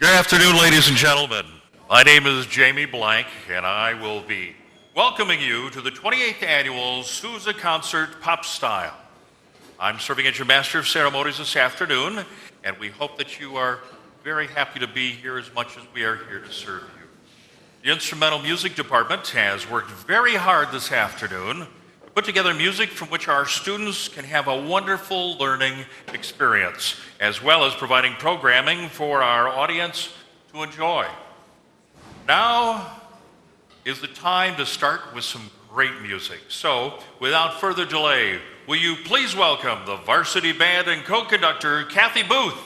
Good afternoon, ladies and gentlemen. My name is Jamie Blank, and I will be welcoming you to the 28th Annual Sousa Concert Pop Style. I'm serving as your Master of Ceremonies this afternoon, and we hope that you are very happy to be here as much as we are here to serve you. The Instrumental Music Department has worked very hard this afternoon to put together music from which our students can have a wonderful learning experience, as well as providing programming for our audience to enjoy. Now is the time to start with some great music. So, without further delay, will you please welcome the Varsity Band and co-conductor, Kathy Booth.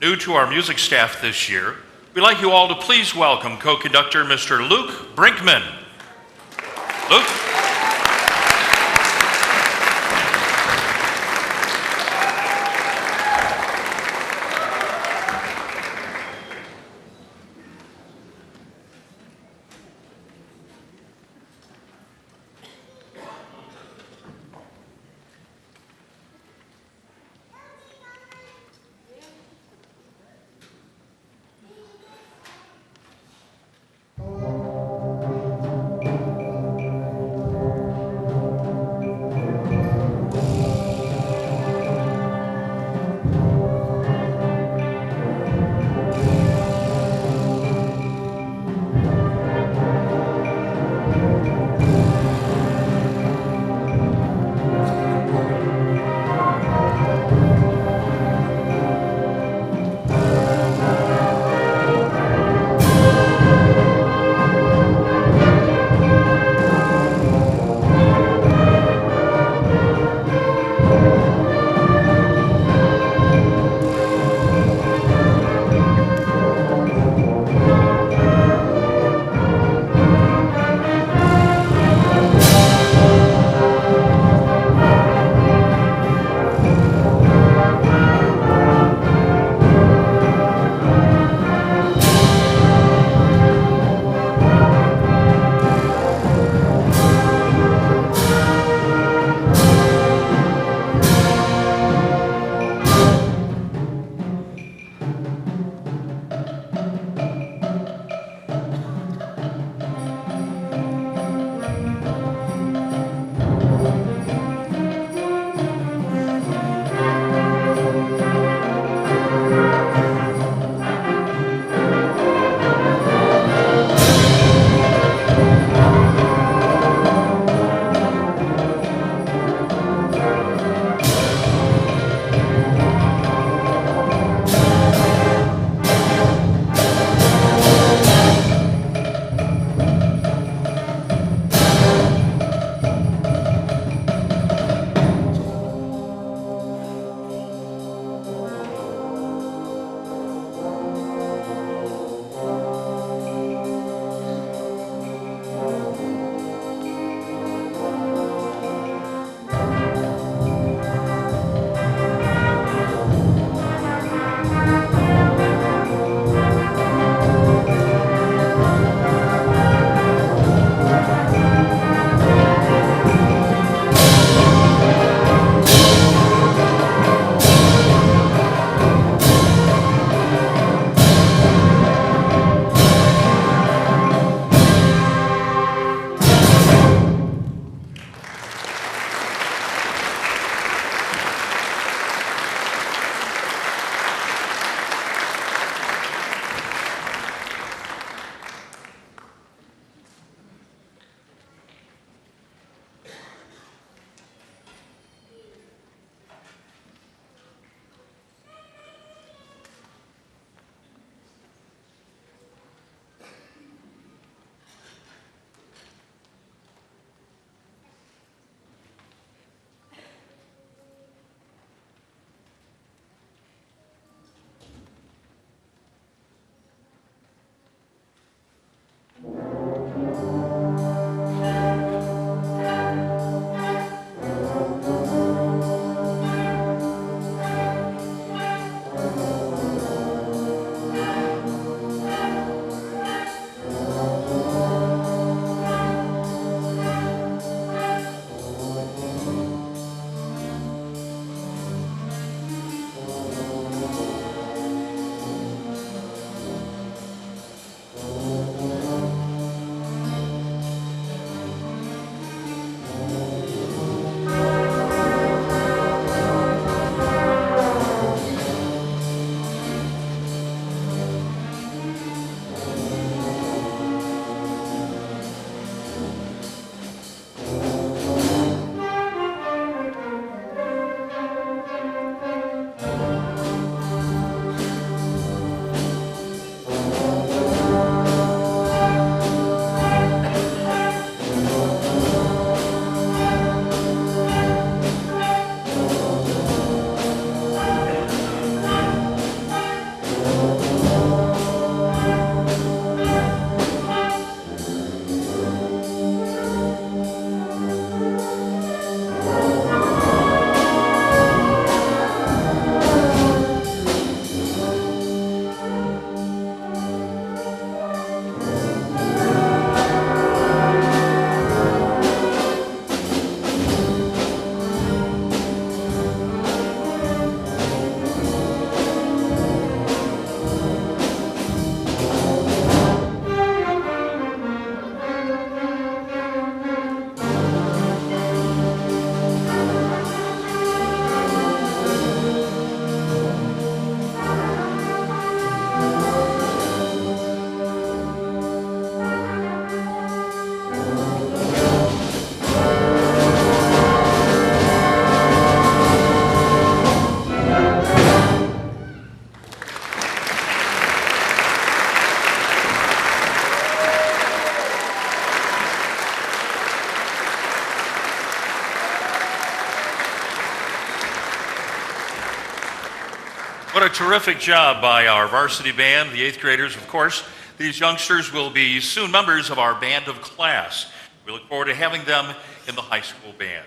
New to our music staff this year, we'd like you all to please welcome co-conductor Mr. Luke Brinkman. Luke. What a terrific job by our varsity band, the eighth graders, of course. These youngsters will be soon members of our band of class. We look forward to having them in the high school band.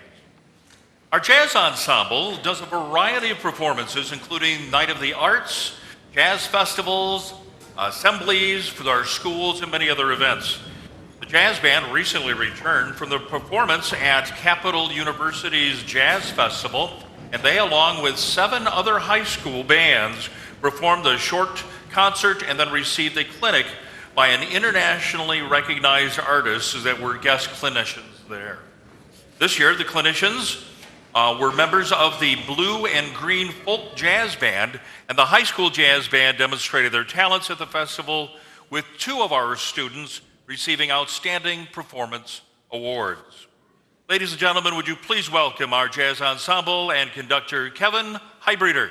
Our jazz ensemble does a variety of performances, including Night of the Arts, jazz festivals, assemblies for our schools, and many other events. The jazz band recently returned from the performance at Capital University's Jazz Festival, and they, along with 7 other high school bands, performed a short concert and then received a clinic by an internationally recognized artist that were guest clinicians there. This year, the clinicians were members of the Blue and Green Folk Jazz Band, and the high school jazz band demonstrated their talents at the festival, with 2 of our students receiving outstanding performance awards. Ladies and gentlemen, would you please welcome our jazz ensemble and conductor Kevin Heidbreder.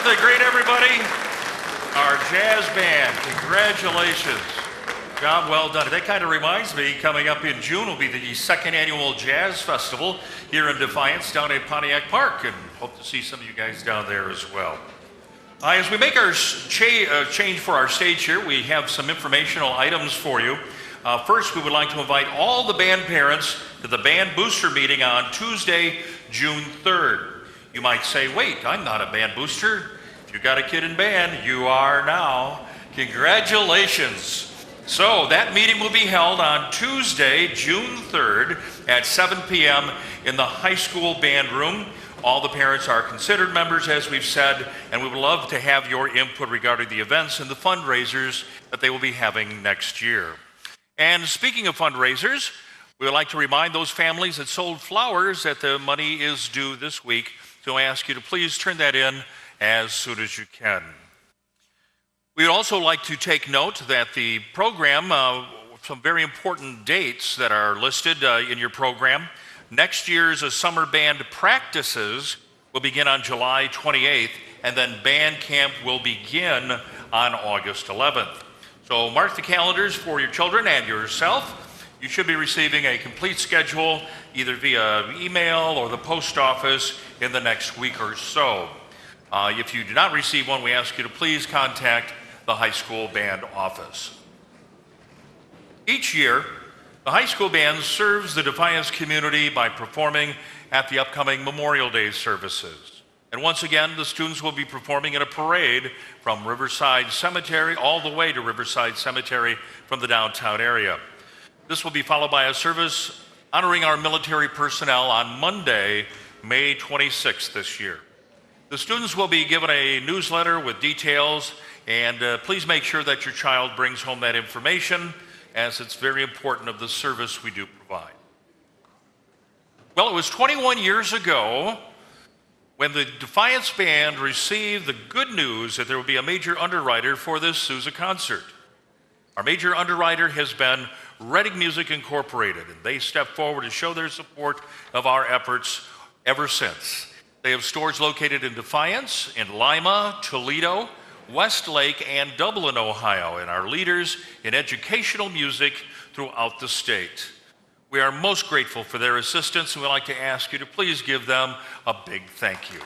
Aren't they great, everybody? Our jazz band, congratulations. Job well done. That kind of reminds me, coming up in June will be the second annual Jazz Festival here in Defiance down at Pontiac Park, and hope to see some of you guys down there as well. As we make our change for our stage here, we have some informational items for you. First, we would like to invite all the band parents to the band booster meeting on Tuesday, June 3rd. You might say, wait, I'm not a band booster. If you got a kid in band, you are now. Congratulations. So that meeting will be held on Tuesday, June 3rd at 7 p.m. in the high school band room. All the parents are considered members, as we've said, and we would love to have your input regarding the events and the fundraisers that they will be having next year. And speaking of fundraisers, we would like to remind those families that sold flowers that the money is due this week. So I ask you to please turn that in as soon as you can. We would also like to take note that the program, some very important dates that are listed in your program. Next year's summer band practices will begin on July 28th, and then band camp will begin on August 11th. So mark the calendars for your children and yourself. You should be receiving a complete schedule either via email or the post office in the next week or so. If you do not receive one, we ask you to please contact the high school band office. Each year, the high school band serves the Defiance community by performing at the upcoming Memorial Day services. And once again, the students will be performing in a parade from Riverside Cemetery all the way to Riverside Cemetery from the downtown area. This will be followed by a service honoring our military personnel on Monday, May 26th this year. The students will be given a newsletter with details, and please make sure that your child brings home that information, as it's very important of the service we do provide. Well, it was 21 years ago when the Defiance Band received the good news that there will be a major underwriter for this Sousa concert. Our major underwriter has been Reading Music Incorporated, and they stepped forward to show their support of our efforts ever since. They have stores located in Defiance, in Lima, Toledo, Westlake, and Dublin, Ohio, and are leaders in educational music throughout the state. We are most grateful for their assistance, and we'd like to ask you to please give them a big thank you.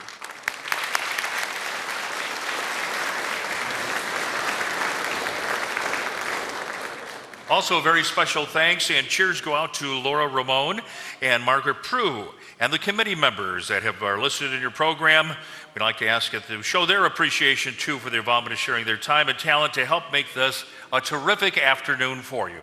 Also, a very special thanks and cheers go out to Laura Ramon and Margaret Prue and the committee members that are listed in your program. We'd like to ask you to show their appreciation, too, for their involvement in sharing their time and talent to help make this a terrific afternoon for you.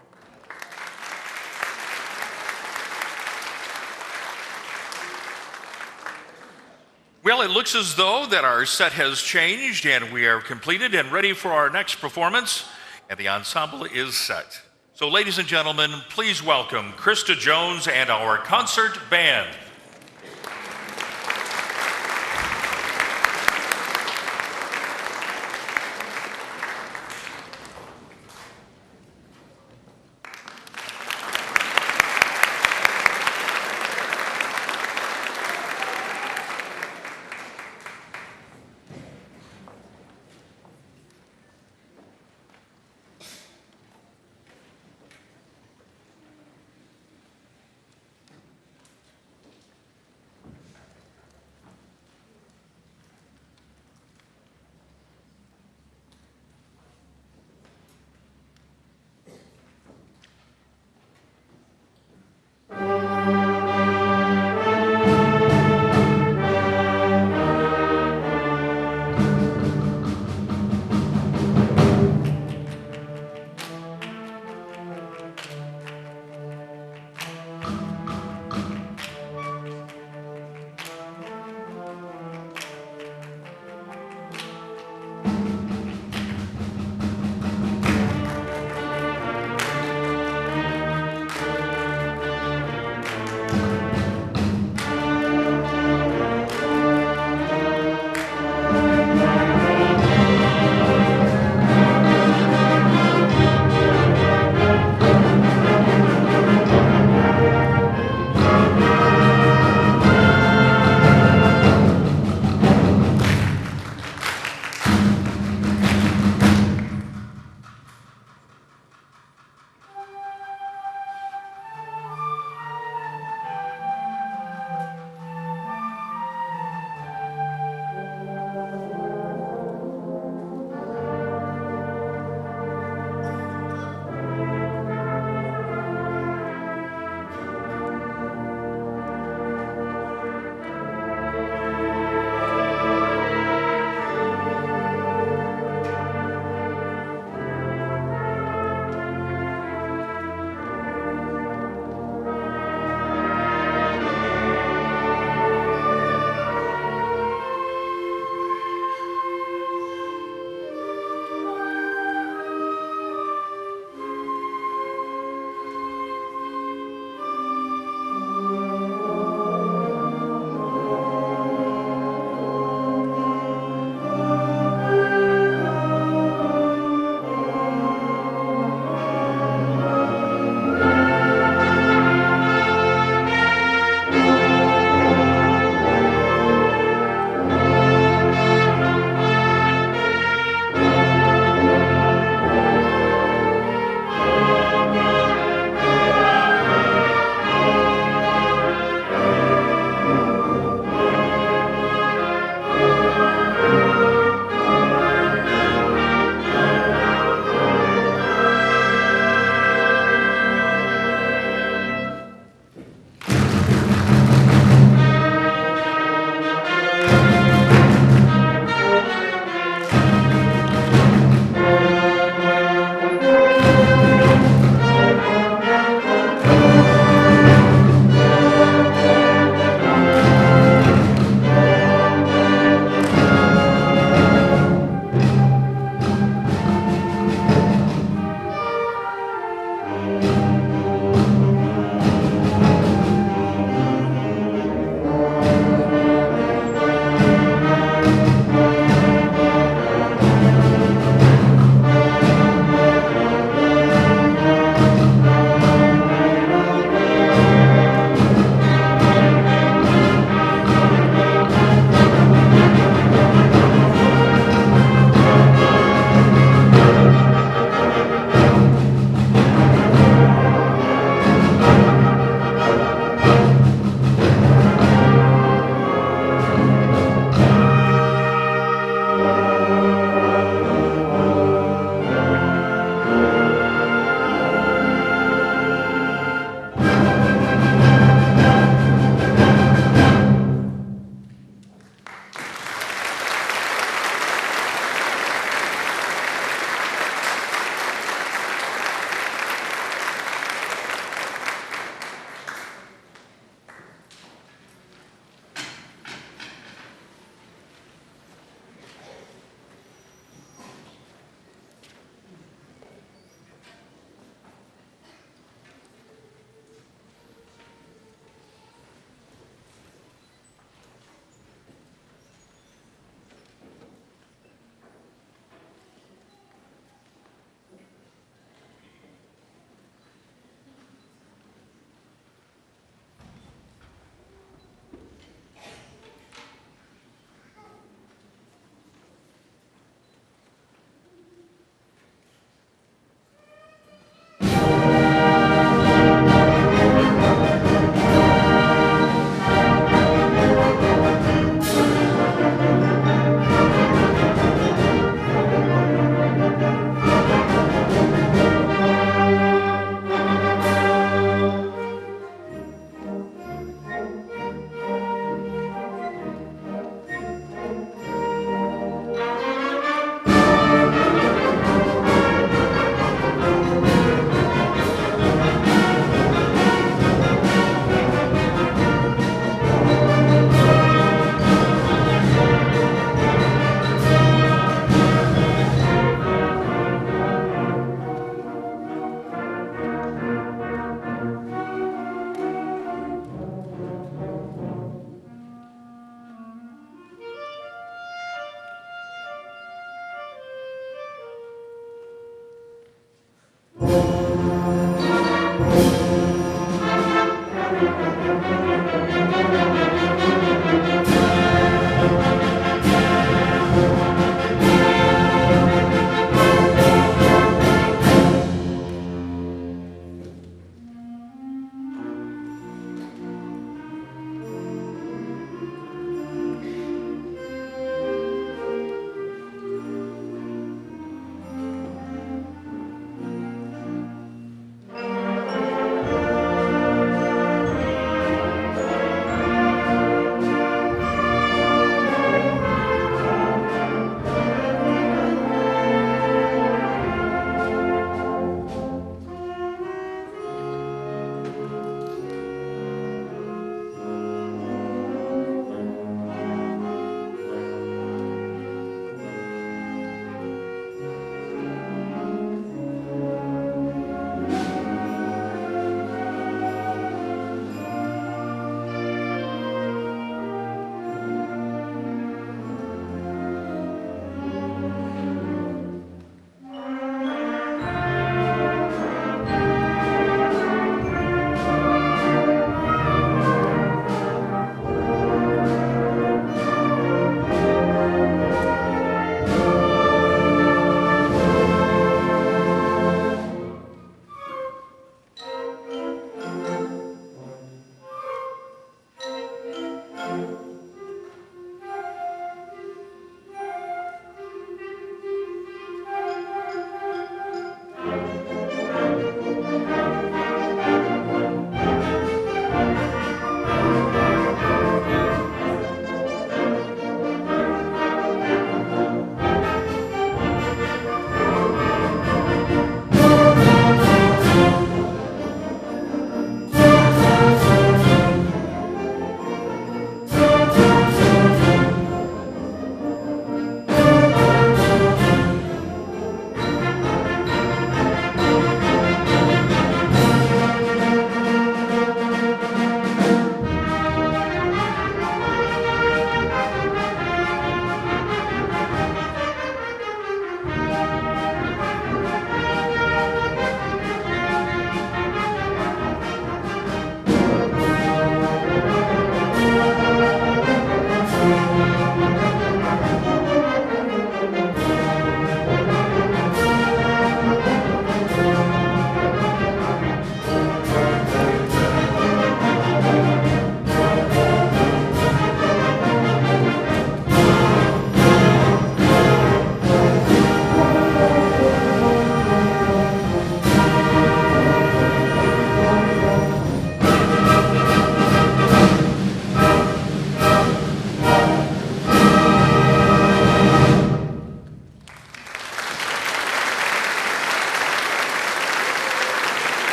Well, it looks as though that our set has changed and we are completed and ready for our next performance, and the ensemble is set. So, ladies and gentlemen, please welcome Christa Jones and our concert band.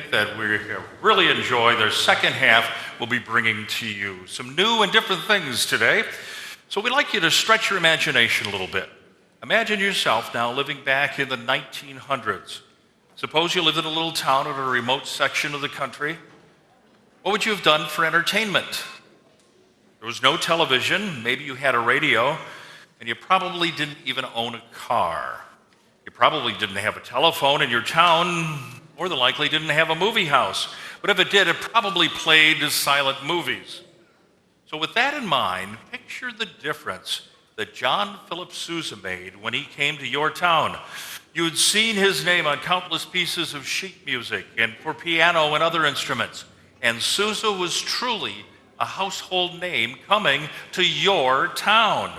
think that we really enjoy. Their second half will be bringing to you some new and different things today. So we'd like you to stretch your imagination a little bit. Imagine yourself now living back in the 1900s. Suppose you lived in a little town in a remote section of the country. What would you have done for entertainment? There was no television, maybe you had a radio, and you probably didn't even own a car. You probably didn't have a telephone, and your town more than likely didn't have a movie house. But if it did, it probably played silent movies. So with that in mind, picture the difference that John Philip Sousa made when he came to your town. You'd seen his name on countless pieces of sheet music and for piano and other instruments. And Sousa was truly a household name coming to your town.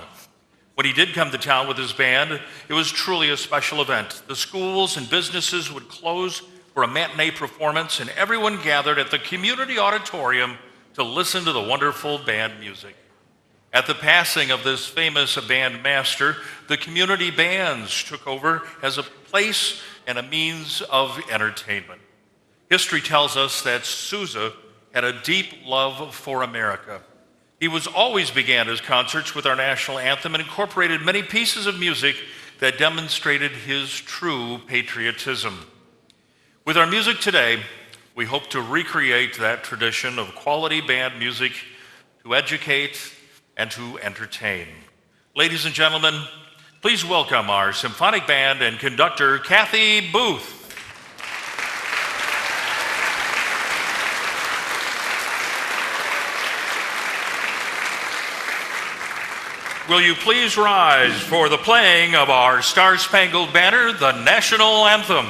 When he did come to town with his band, it was truly a special event. The schools and businesses would close for a matinee performance, and everyone gathered at the community auditorium to listen to the wonderful band music. At the passing of this famous band master, the community bands took over as a place and a means of entertainment. History tells us that Sousa had a deep love for America. He always began his concerts with our national anthem and incorporated many pieces of music that demonstrated his true patriotism. With our music today, we hope to recreate that tradition of quality band music to educate and to entertain. Ladies and gentlemen, please welcome our Symphonic Band and conductor, Kathy Booth. Will you please rise for the playing of our Star-Spangled Banner, the national anthem.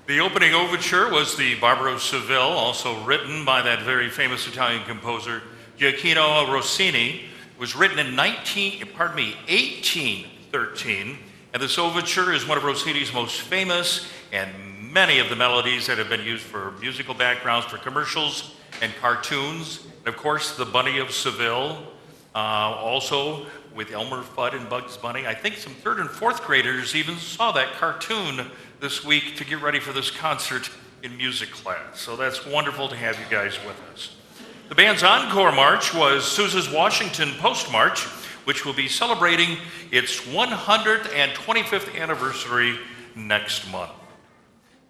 The opening overture was the Barber of Seville, also written by that very famous Italian composer Gioacchino Rossini. It was written in 1813, and this overture is one of Rossini's most famous, and many of the melodies that have been used for musical backgrounds for commercials and cartoons. And of course, the Bunny of Seville, also with Elmer Fudd and Bugs Bunny. I think some third and fourth graders even saw that cartoon this week to get ready for this concert in music class. So that's wonderful to have you guys with us. The band's encore march was Sousa's Washington Post March, which will be celebrating its 125th anniversary next month.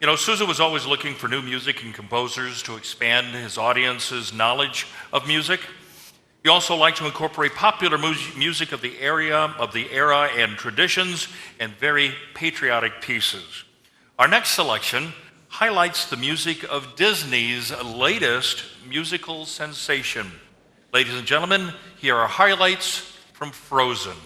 You know, Sousa was always looking for new music and composers to expand his audience's knowledge of music. He also liked to incorporate popular music of the era and traditions and very patriotic pieces. Our next selection highlights the music of Disney's latest musical sensation. Ladies and gentlemen, here are highlights from Frozen.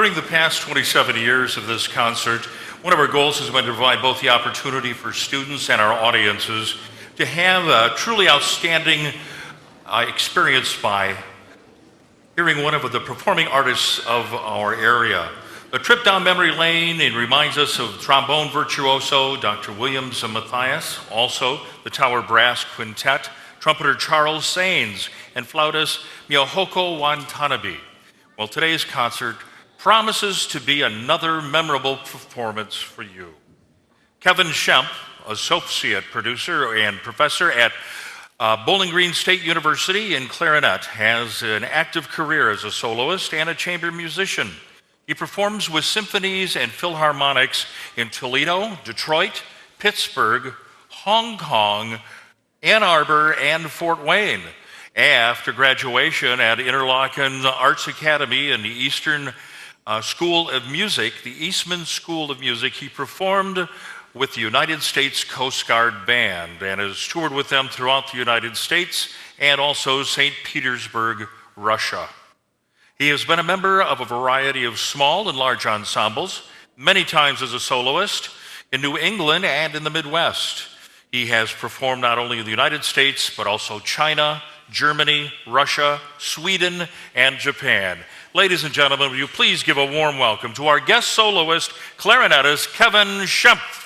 During the past 27 years of this concert, one of our goals has been to provide both the opportunity for students and our audiences to have a truly outstanding experience by hearing one of the performing artists of our area. A trip down memory lane, it reminds us of trombone virtuoso Dr. Williams and Matthias, also the Tower Brass Quintet, trumpeter Charles Sains, and flautist Miyahoko Watanabe. Well, today's concert promises to be another memorable performance for you. Kevin Schempf, associate producer and professor at Bowling Green State University in Clarinet, has an active career as a soloist and a chamber musician. He performs with symphonies and philharmonics in Toledo, Detroit, Pittsburgh, Hong Kong, Ann Arbor, and Fort Wayne. After graduation at Interlochen Arts Academy in the Eastern School of Music, the Eastman School of Music, he performed with the United States Coast Guard Band and has toured with them throughout the United States and also St. Petersburg, Russia. He has been a member of a variety of small and large ensembles, many times as a soloist in New England and in the Midwest. He has performed not only in the United States, but also China, Germany, Russia, Sweden, and Japan. Ladies and gentlemen, will you please give a warm welcome to our guest soloist, clarinetist Kevin Schempf.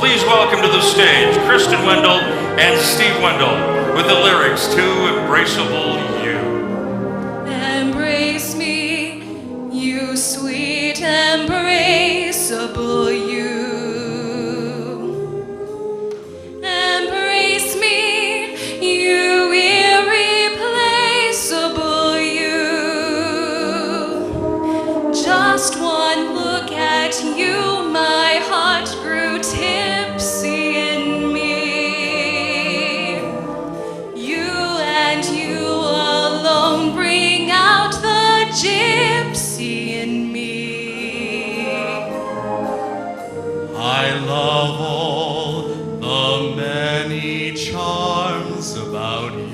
Please welcome to the stage Kristen Wendell and Steve Wendell with the lyrics to Embraceable You. Embrace me, you sweet embraceable you. Embrace me, you irreplaceable you. Just one look at you, my heart grew tipsy in me. You and you alone bring out the gypsy in me. I love all the many charms about you.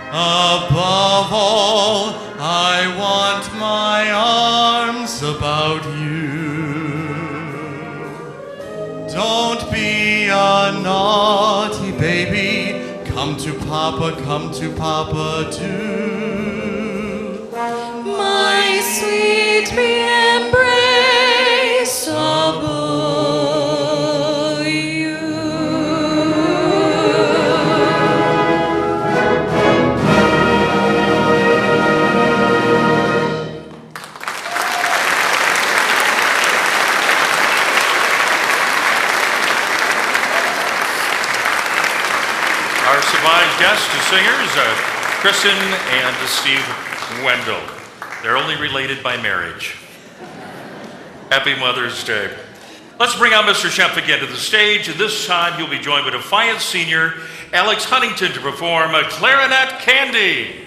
Above all, I want my arms about you. Don't be a naughty baby. Come to Papa do. My sweet be embraceable you. Our survived guests and singers, Kristen and Steve Wendell. They're only related by marriage. Happy Mother's Day. Let's bring out Mr. Schempf again to the stage, and this time he'll be joined by Defiance Senior Alex Huntington to perform a Clarinet Candy.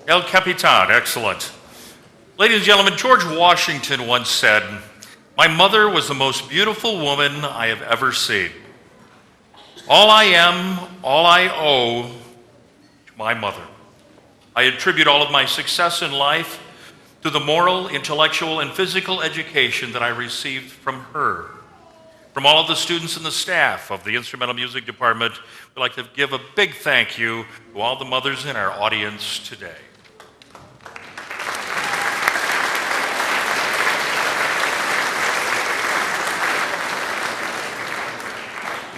El Capitan, excellent. Ladies and gentlemen, George Washington once said, "My mother was the most beautiful woman I have ever seen. All I am, all I owe to my mother. I attribute all of my success in life to the moral, intellectual, and physical education that I received from her." From all of the students and the staff of the Instrumental Music Department, we'd like to give a big thank you to all the mothers in our audience today.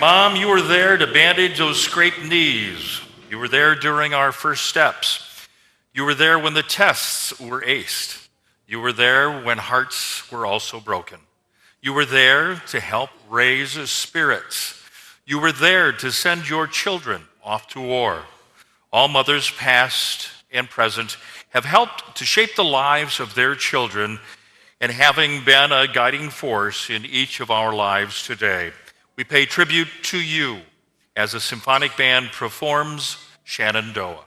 Mom, you were there to bandage those scraped knees. You were there during our first steps. You were there when the tests were aced. You were there when hearts were also broken. You were there to help raise spirits. You were there to send your children off to war. All mothers, past and present, have helped to shape the lives of their children and having been a guiding force in each of our lives today. We pay tribute to you as the Symphonic Band performs Shenandoah.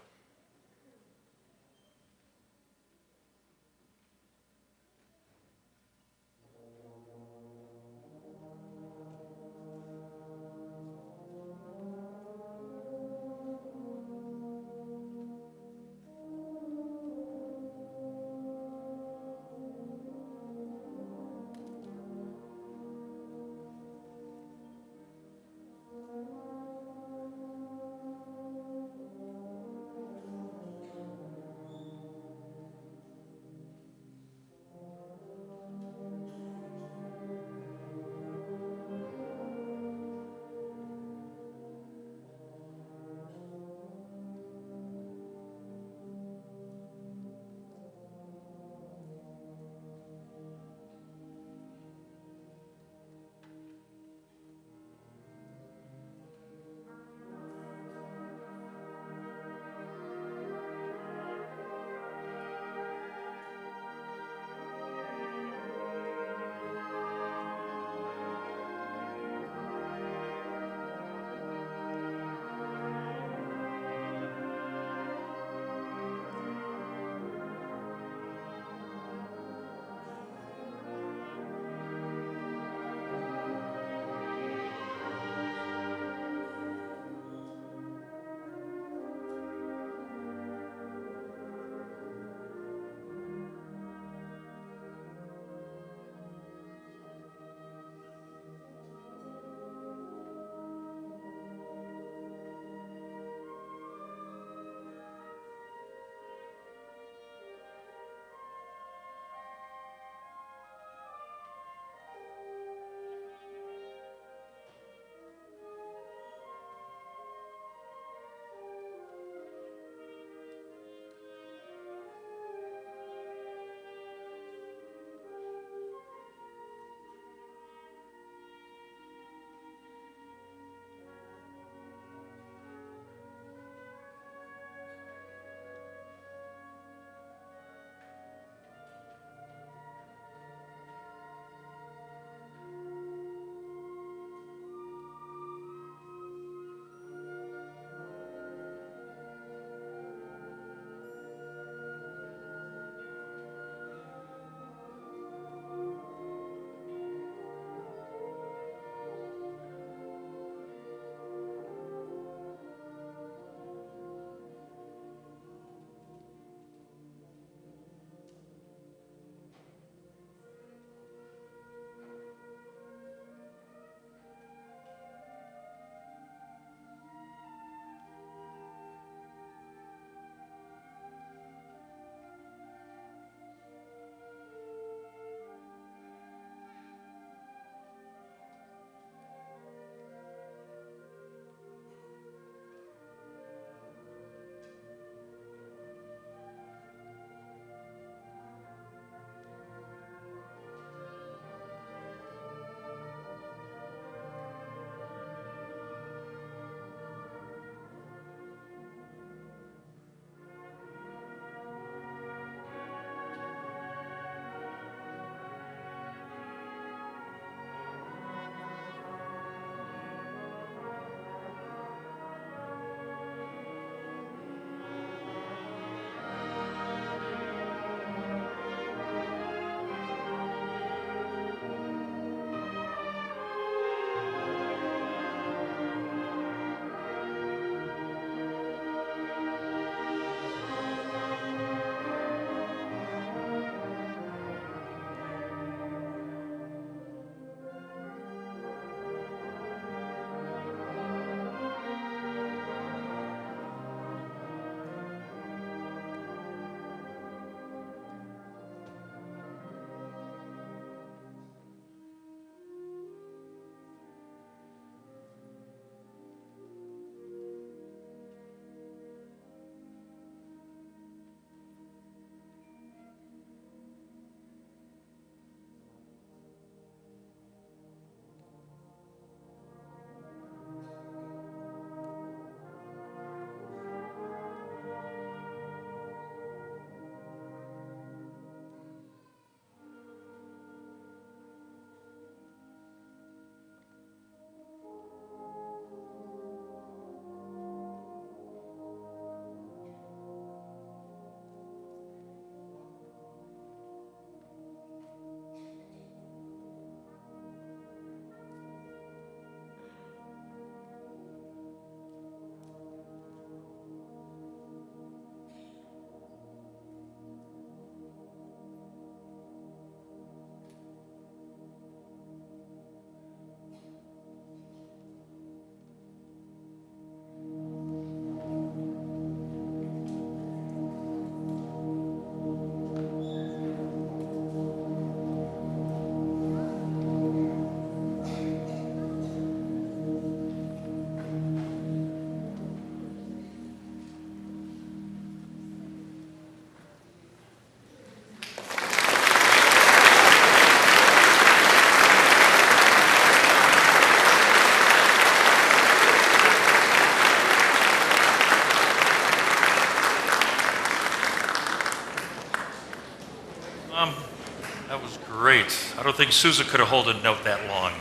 I don't think Sousa could have held a note that long.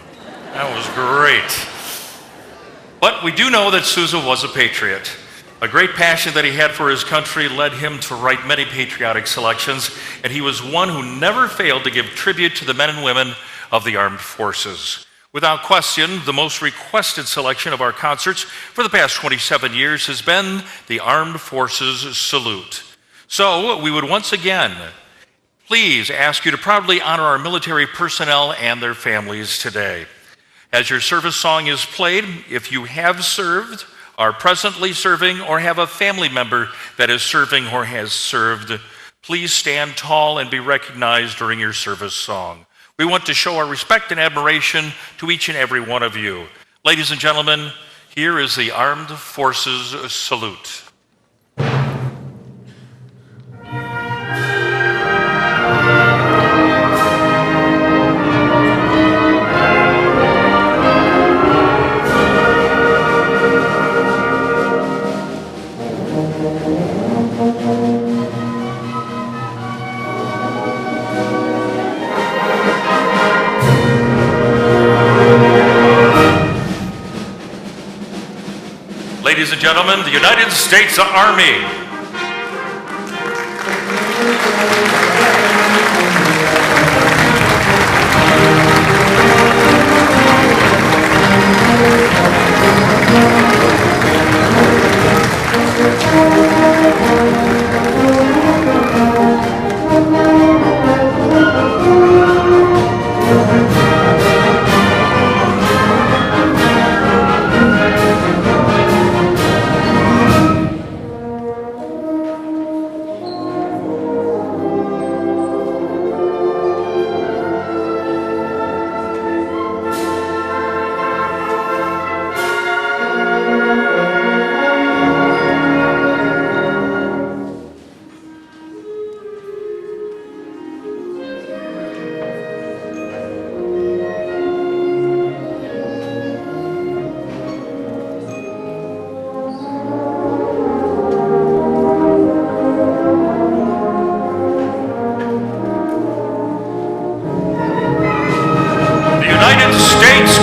That was great. But we do know that Sousa was a patriot. A great passion that he had for his country led him to write many patriotic selections, and he was one who never failed to give tribute to the men and women of the armed forces. Without question, the most requested selection of our concerts for the past 27 years has been the Armed Forces Salute. So we would once again please ask you to proudly honor our military personnel and their families today. As your service song is played, if you have served, are presently serving, or have a family member that is serving or has served, please stand tall and be recognized during your service song. We want to show our respect and admiration to each and every one of you. Ladies and gentlemen, here is the Armed Forces Salute. Ladies and gentlemen, the United States Army.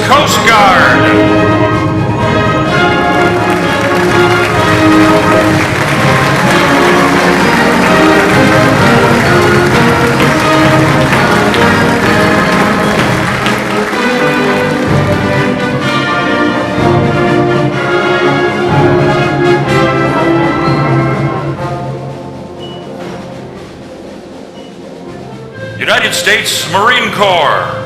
Coast Guard. United States Marine Corps.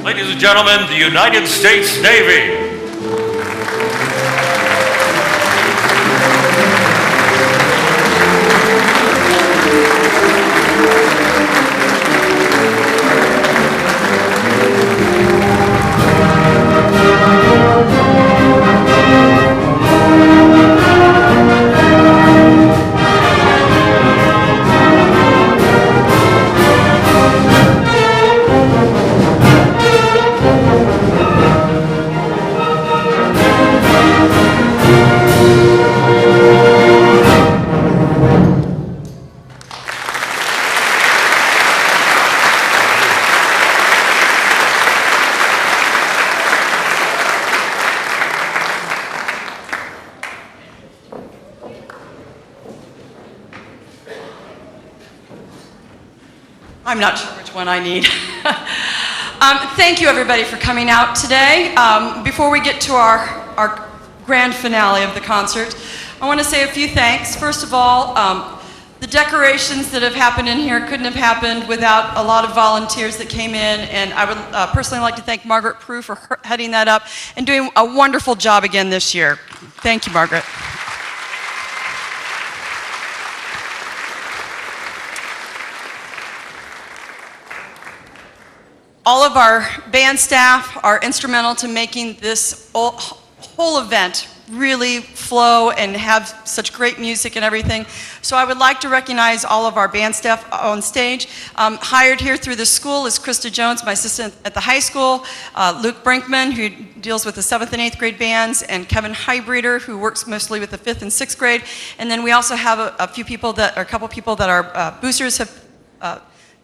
Ladies and gentlemen, the United States Navy. I'm not sure which one I need. Thank you, everybody, for coming out today. Before we get to our grand finale of the concert, I want to say a few thanks. First of all, the decorations that have happened in here couldn't have happened without a lot of volunteers that came in, and I would personally like to thank Margaret Prue for heading that up and doing a wonderful job again this year. Thank you, Margaret. All of our band staff are instrumental to making this whole event really flow and have such great music and everything. So I would like to recognize all of our band staff on stage. Hired here through the school is Christa Jones, my assistant at the high school, Luke Brinkman, who deals with the 7th and 8th grade bands, and Kevin Heidbreder, who works mostly with the 5th and 6th grade. And then we also have a couple people that our boosters have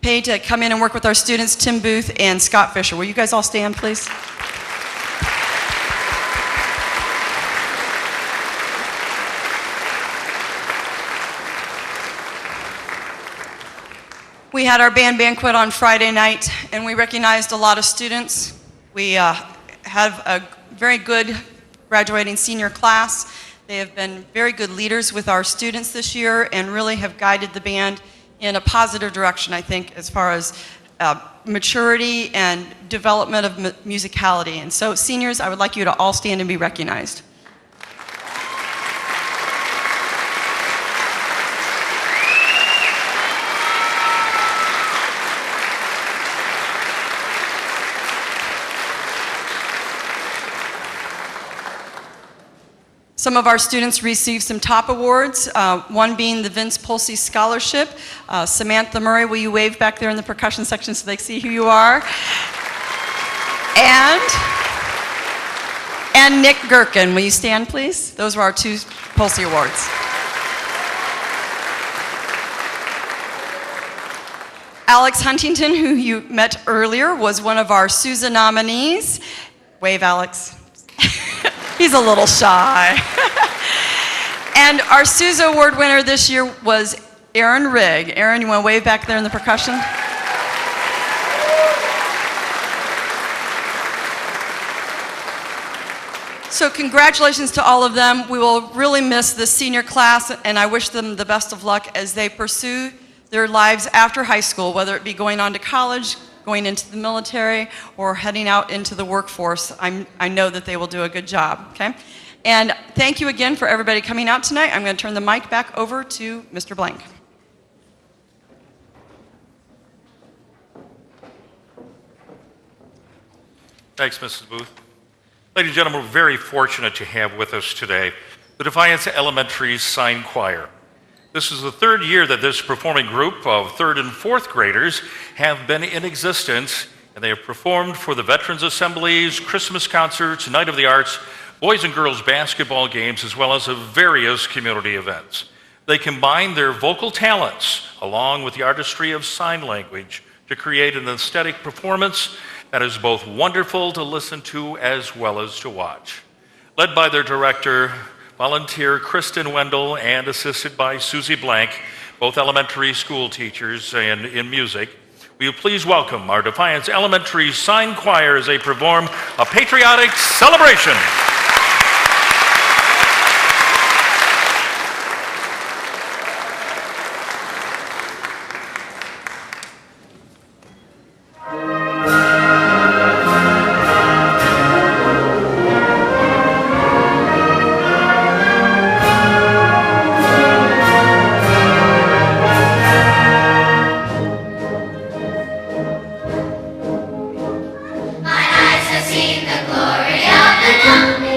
paid to come in and work with our students, Tim Booth and Scott Fisher. Will you guys all stand, please? We had our band banquet on Friday night, and we recognized a lot of students. We have a very good graduating senior class. They have been very good leaders with our students this year and really have guided the band in a positive direction, I think, as far as maturity and development of musicality. And so, seniors, I would like you to all stand and be recognized. Some of our students received some top awards, one being the Vince Polsey Scholarship. Samantha Murray, will you wave back there in the percussion section so they see who you are? And Nick Gherkin, will you stand, please? Those were our 2 Polsey Awards. Alex Huntington, who you met earlier, was one of our Sousa nominees. Wave, Alex. He's a little shy. And our Sousa Award winner this year was Aaron Rigg. Aaron, you want to wave back there in the percussion? So congratulations to all of them. We will really miss the senior class, and I wish them the best of luck as they pursue their lives after high school, whether it be going on to college, going into the military, or heading out into the workforce. I know that they will do a good job, okay? And thank you again for everybody coming out tonight. I'm going to turn the mic back over to Mr. Blank. Thanks, Mrs. Booth. Ladies and gentlemen, we're very fortunate to have with us today the Defiance Elementary Sign Choir. This is the 3rd year that this performing group of 3rd and 4th graders have been in existence, and they have performed for the Veterans Assemblies, Christmas concerts, Night of the Arts, boys and girls basketball games, as well as various community events. They combine their vocal talents along with the artistry of sign language to create an aesthetic performance that is both wonderful to listen to as well as to watch. Led by their director, volunteer Kristen Wendell, and assisted by Susie Blank, both elementary school teachers and in music, will you please welcome our Defiance Elementary Sign Choir as they perform a Patriotic Celebration. My eyes have seen the glory of the dawn.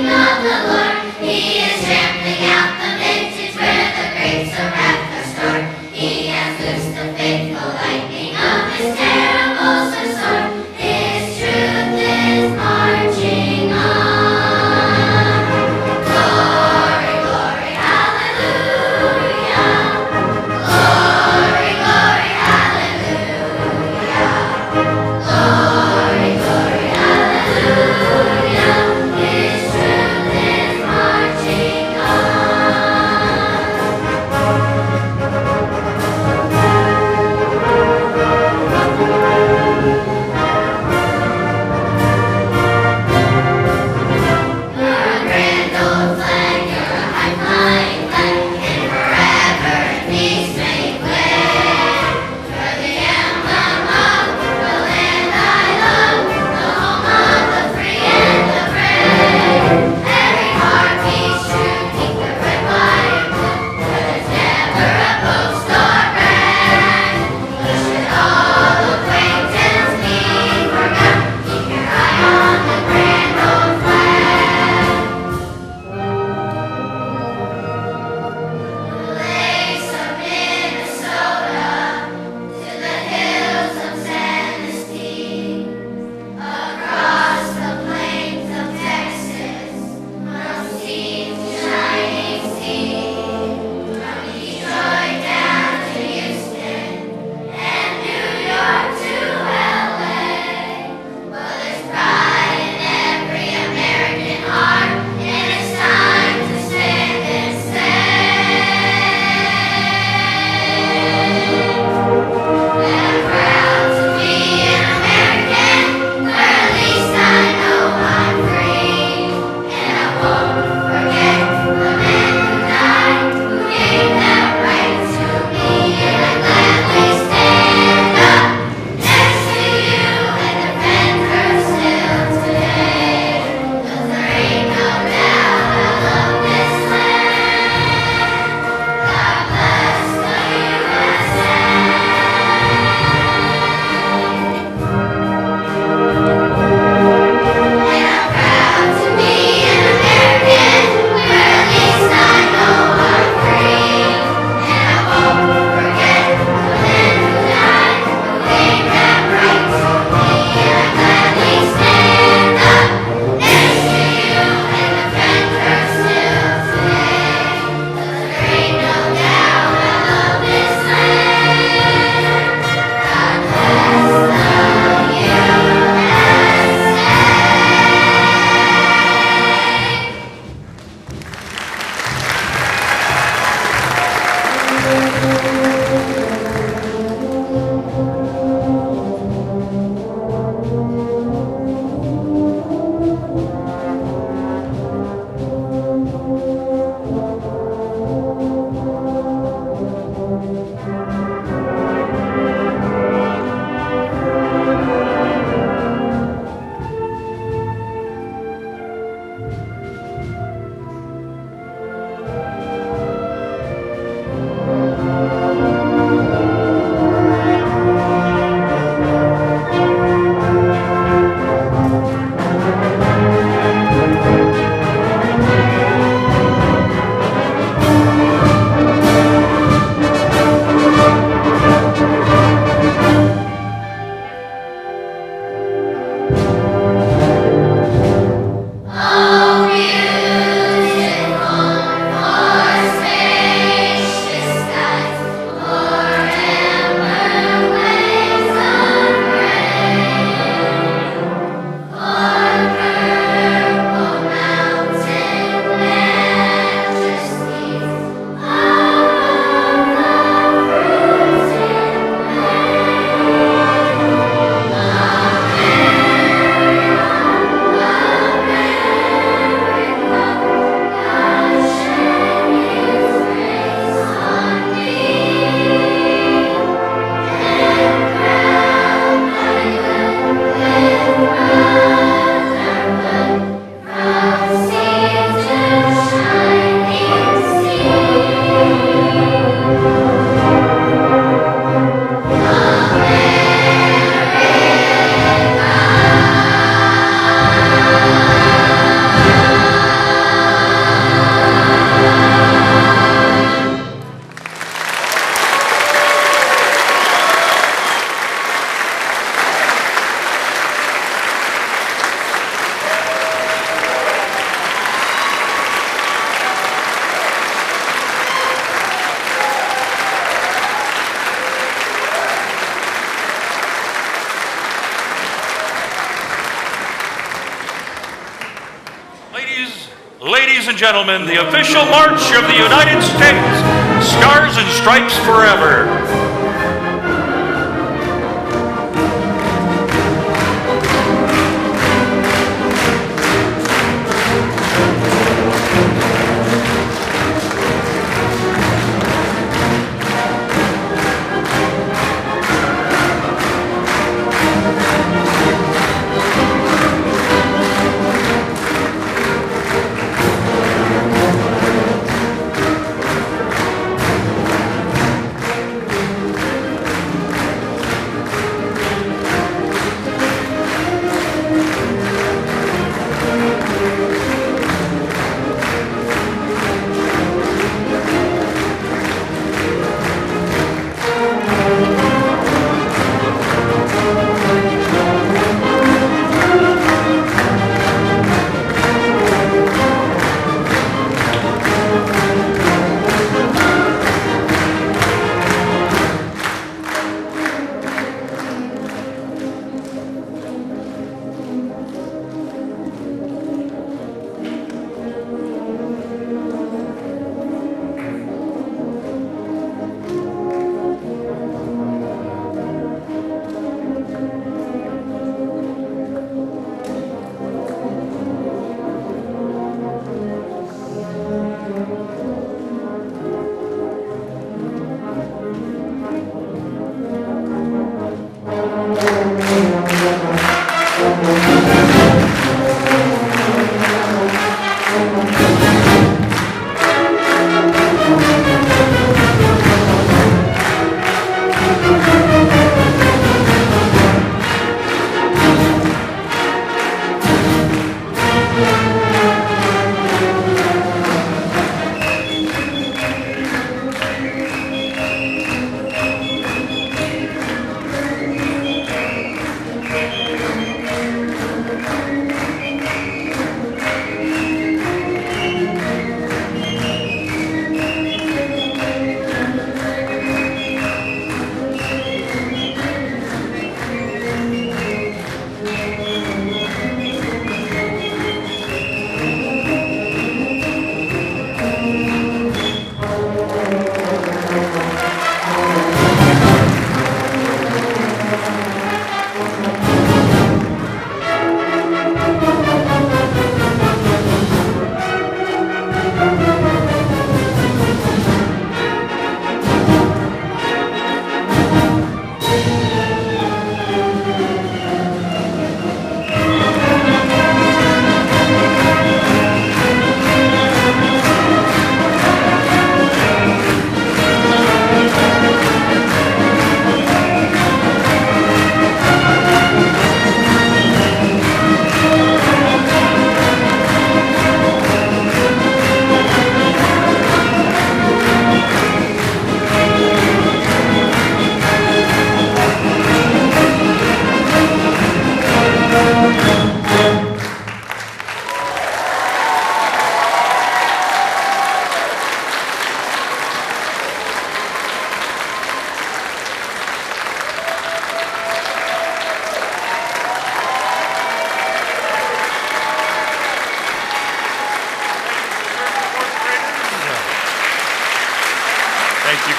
and gentlemen, the official march of the United States, Stars and Stripes Forever.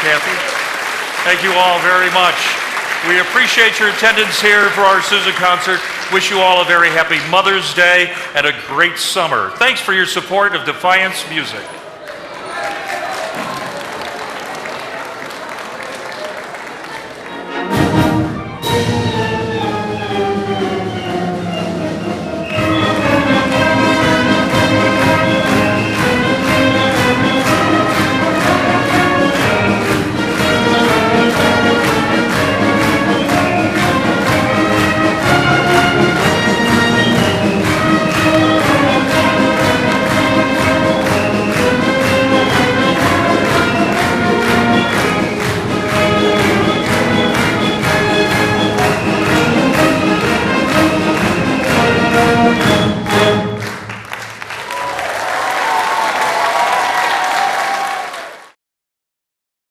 Kathy. Thank you all very much. We appreciate your attendance here for our Sousa concert. Wish you all a very happy Mother's Day and a great summer. Thanks for your support of Defiance Music.